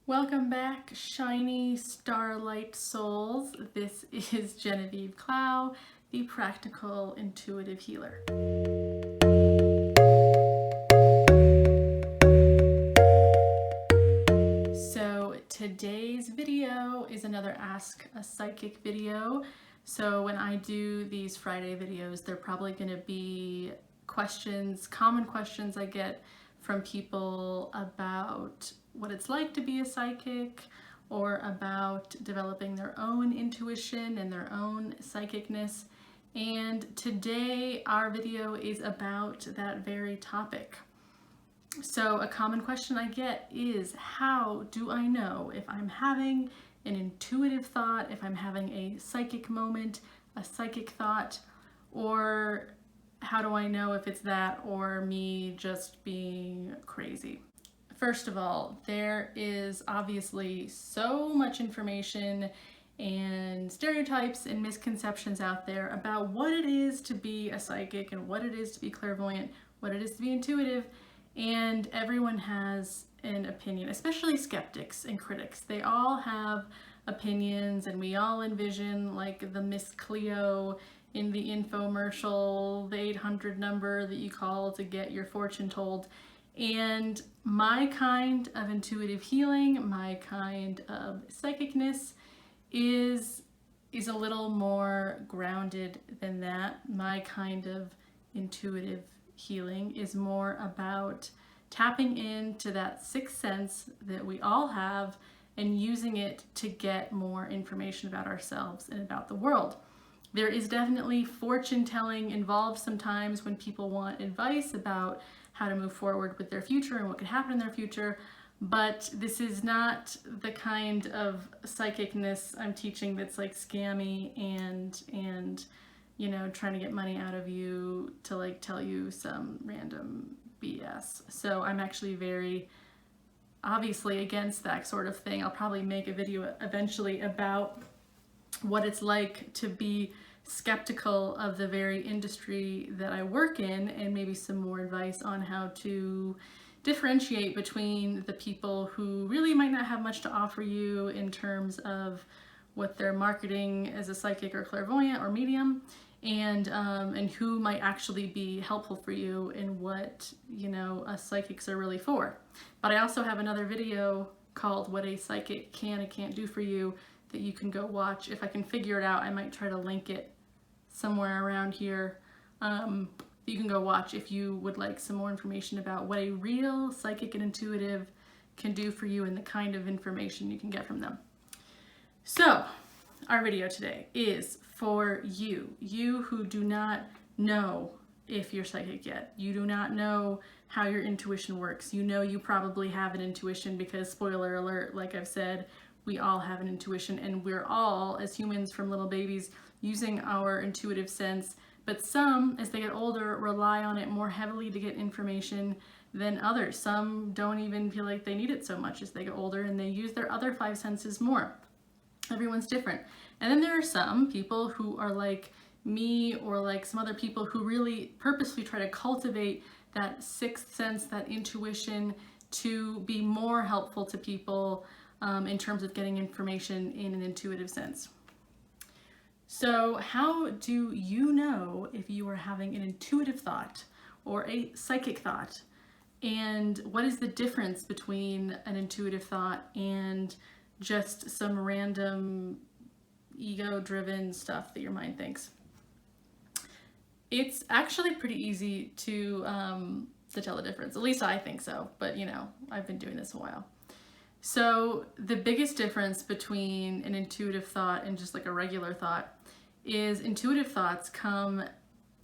Welcome back, shiny starlight souls. This is Genevieve Clow, the practical intuitive healer. So today's video is another Ask a Psychic video. So when I do these Friday videos, they're probably going to be questions, common questions I get from people about what it's like to be a psychic, or about developing their own intuition and their own psychicness. And today our video is about that very topic. So a common question I get is, how do I know if I'm having an intuitive thought, if I'm having a psychic moment, a psychic thought, or how do I know if it's that or me just being crazy? First of all, there is obviously so much information and stereotypes and misconceptions out there about what it is to be a psychic and what it is to be clairvoyant, what it is to be intuitive, and everyone has an opinion, especially skeptics and critics. They all have opinions, and we all envision like the Miss Cleo in the infomercial, the 800 number that you call to get your fortune told. And my kind of intuitive healing, my kind of psychicness is a little more grounded than that. My kind of intuitive healing is more about tapping into that sixth sense that we all have and using it to get more information about ourselves and about the world. There is definitely fortune telling involved sometimes when people want advice about how to move forward with their future and what could happen in their future, but this is not the kind of psychicness I'm teaching that's like scammy and you know, trying to get money out of you to like tell you some random BS. So I'm actually very obviously against that sort of thing. I'll probably make a video eventually about what it's like to be skeptical of the very industry that I work in, and maybe some more advice on how to differentiate between the people who really might not have much to offer you in terms of what they're marketing as a psychic or clairvoyant or medium, and who might actually be helpful for you and what, you know, us psychics are really for. But I also have another video called What a Psychic Can and Can't Do for You that you can go watch. If I can figure it out, I might try to link it somewhere around here. You can go watch if you would like some more information about what a real psychic and intuitive can do for you and the kind of information you can get from them. So our video today is for you who do not know if you're psychic yet. You do not know how your intuition works. You know you probably have an intuition because, spoiler alert, like I've said, we all have an intuition, and we're all, as humans from little babies, using our intuitive sense. But some, as they get older, rely on it more heavily to get information than others. Some don't even feel like they need it so much as they get older, and they use their other five senses more. Everyone's different. And then there are some people who are like me, or like some other people who really purposely try to cultivate that sixth sense, that intuition, to be more helpful to people in terms of getting information in an intuitive sense. So how do you know if you are having an intuitive thought or a psychic thought? And what is the difference between an intuitive thought and just some random ego-driven stuff that your mind thinks? It's actually pretty easy to tell the difference. At least I think so, but you know, I've been doing this a while. So the biggest difference between an intuitive thought and just like a regular thought is intuitive thoughts come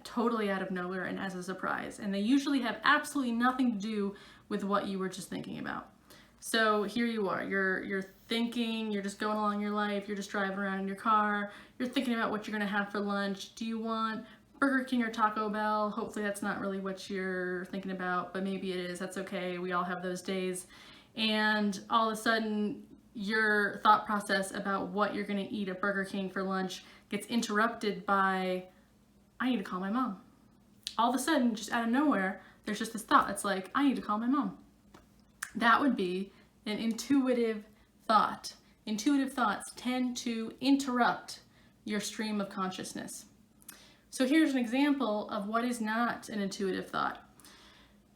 totally out of nowhere and as a surprise, and they usually have absolutely nothing to do with what you were just thinking about. So here you are, you're thinking, you're just going along your life, you're just driving around in your car, you're thinking about what you're gonna have for lunch. Do you want Burger King or Taco Bell? Hopefully that's not really what you're thinking about, but maybe it is. That's okay, we all have those days. And all of a sudden, your thought process about what you're gonna eat at Burger King for lunch gets interrupted by, I need to call my mom. All of a sudden, just out of nowhere, there's just this thought. It's like, I need to call my mom. That would be an intuitive thought. Intuitive thoughts tend to interrupt your stream of consciousness. So here's an example of what is not an intuitive thought.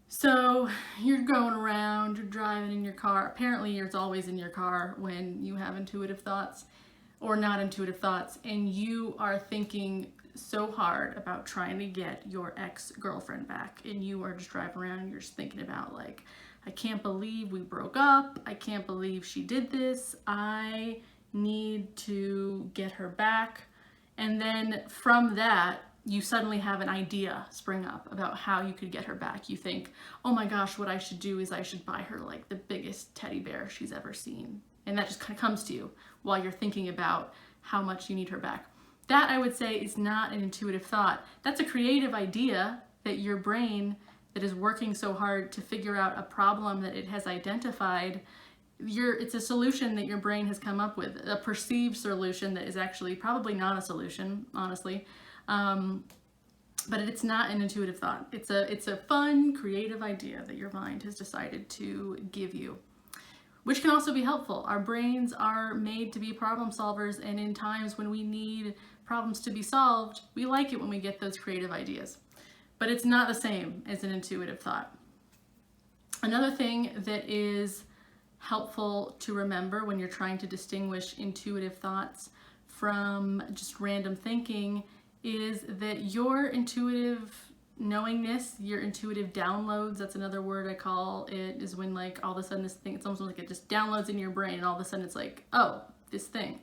So you're going around, you're driving in your car. Apparently it's always in your car when you have intuitive thoughts or not intuitive thoughts, and you are thinking so hard about trying to get your ex-girlfriend back, and you are just driving around and you're just thinking about like, I can't believe we broke up. I can't believe she did this. I need to get her back. And then from that, you suddenly have an idea spring up about how you could get her back. You think, oh my gosh, what I should do is I should buy her like the biggest teddy bear she's ever seen. And that just kind of comes to you while you're thinking about how much you need her back. That, I would say, is not an intuitive thought. That's a creative idea that your brain, that is working so hard to figure out a problem that it has identified, it's a solution that your brain has come up with, a perceived solution that is actually probably not a solution, honestly. But it's not an intuitive thought. It's a fun, creative idea that your mind has decided to give you, which can also be helpful. Our brains are made to be problem solvers, and in times when we need problems to be solved, we like it when we get those creative ideas. But it's not the same as an intuitive thought. Another thing that is helpful to remember when you're trying to distinguish intuitive thoughts from just random thinking is that your intuitive knowingness, your intuitive downloads, that's another word I call it, is when like all of a sudden this thing, it's almost like it just downloads in your brain and all of a sudden it's like, oh, this thing.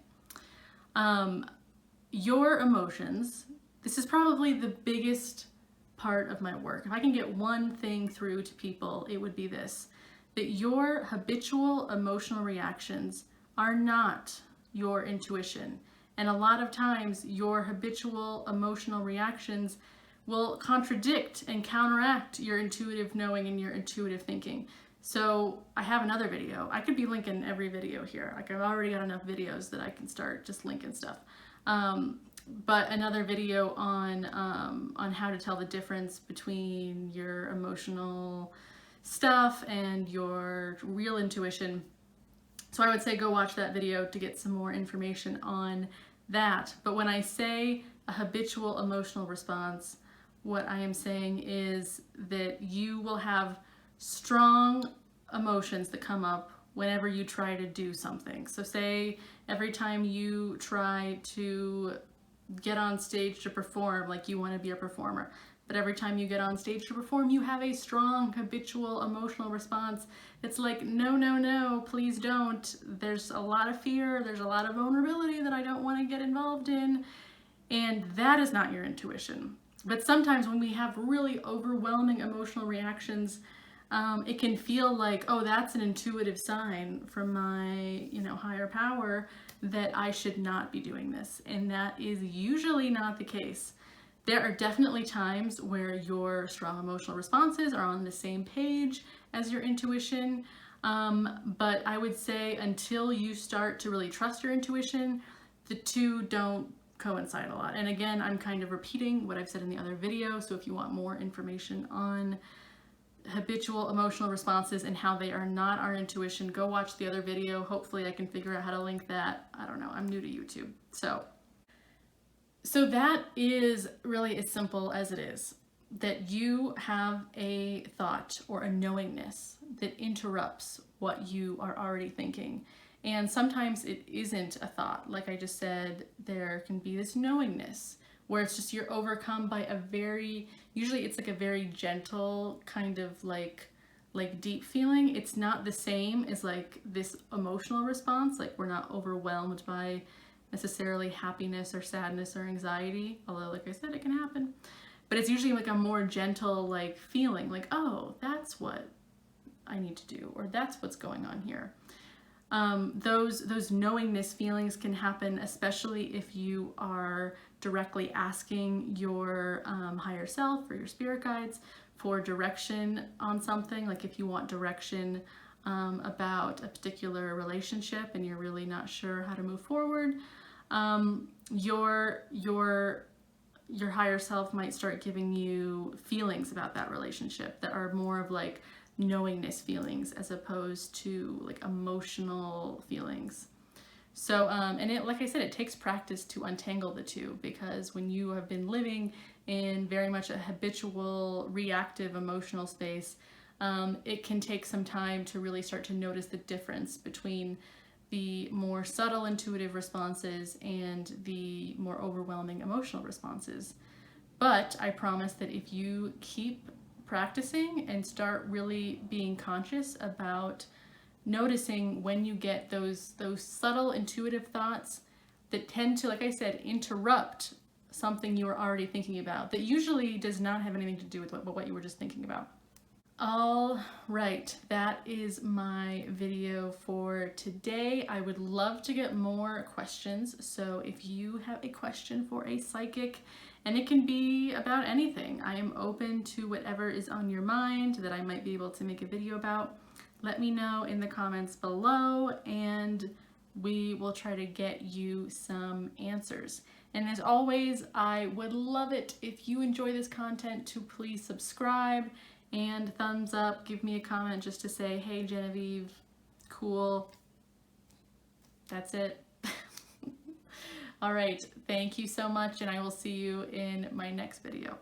Your emotions, this is probably the biggest part of my work. If I can get one thing through to people, it would be this, that your habitual emotional reactions are not your intuition. And a lot of times your habitual emotional reactions will contradict and counteract your intuitive knowing and your intuitive thinking. So I have another video. I could be linking every video here. Like I've already got enough videos that I can start just linking stuff. But another video on how to tell the difference between your emotional stuff and your real intuition. So I would say go watch that video to get some more information on that. But when I say a habitual emotional response, what I am saying is that you will have strong emotions that come up whenever you try to do something. So say every time you try to get on stage to perform, like you want to be a performer, but every time you get on stage to perform, you have a strong habitual emotional response. It's like, no, no, no, please don't. There's a lot of fear. There's a lot of vulnerability that I don't want to get involved in. And that is not your intuition. But sometimes when we have really overwhelming emotional reactions, it can feel like, oh, that's an intuitive sign from my, higher power that I should not be doing this. And that is usually not the case. There are definitely times where your strong emotional responses are on the same page as your intuition. But I would say until you start to really trust your intuition, the two don't coincide a lot. And again, I'm kind of repeating what I've said in the other video. So if you want more information on habitual emotional responses and how they are not our intuition, go watch the other video. Hopefully I can figure out how to link that. I don't know, I'm new to YouTube. So that is really as simple as it is, that you have a thought or a knowingness that interrupts what you are already thinking. And sometimes it isn't a thought. Like I just said, there can be this knowingness where it's just you're overcome by usually it's like a very gentle kind of like deep feeling. It's not the same as like this emotional response. Like we're not overwhelmed by necessarily happiness or sadness or anxiety, although like I said, it can happen. But it's usually like a more gentle like feeling, like, oh, that's what I need to do, or that's what's going on here. Those knowingness feelings can happen, especially if you are directly asking your higher self or your spirit guides for direction on something. Like if you want direction about a particular relationship and you're really not sure how to move forward, your higher self might start giving you feelings about that relationship that are more of like knowingness feelings as opposed to like emotional feelings. So, and it, like I said, it takes practice to untangle the two, because when you have been living in very much a habitual, reactive emotional space, it can take some time to really start to notice the difference between the more subtle intuitive responses and the more overwhelming emotional responses. But I promise that if you keep practicing and start really being conscious about noticing when you get those subtle intuitive thoughts that tend to, like I said, interrupt something you were already thinking about, that usually does not have anything to do with what you were just thinking about. All right, that is my video for today. I would love to get more questions, so if you have a question for a psychic, and it can be about anything, I am open to whatever is on your mind that I might be able to make a video about. Let me know in the comments below, and we will try to get you some answers. And as always, I would love it if you enjoy this content to please subscribe and thumbs up, give me a comment just to say, hey Genevieve, cool. That's it. All right, thank you so much, and I will see you in my next video.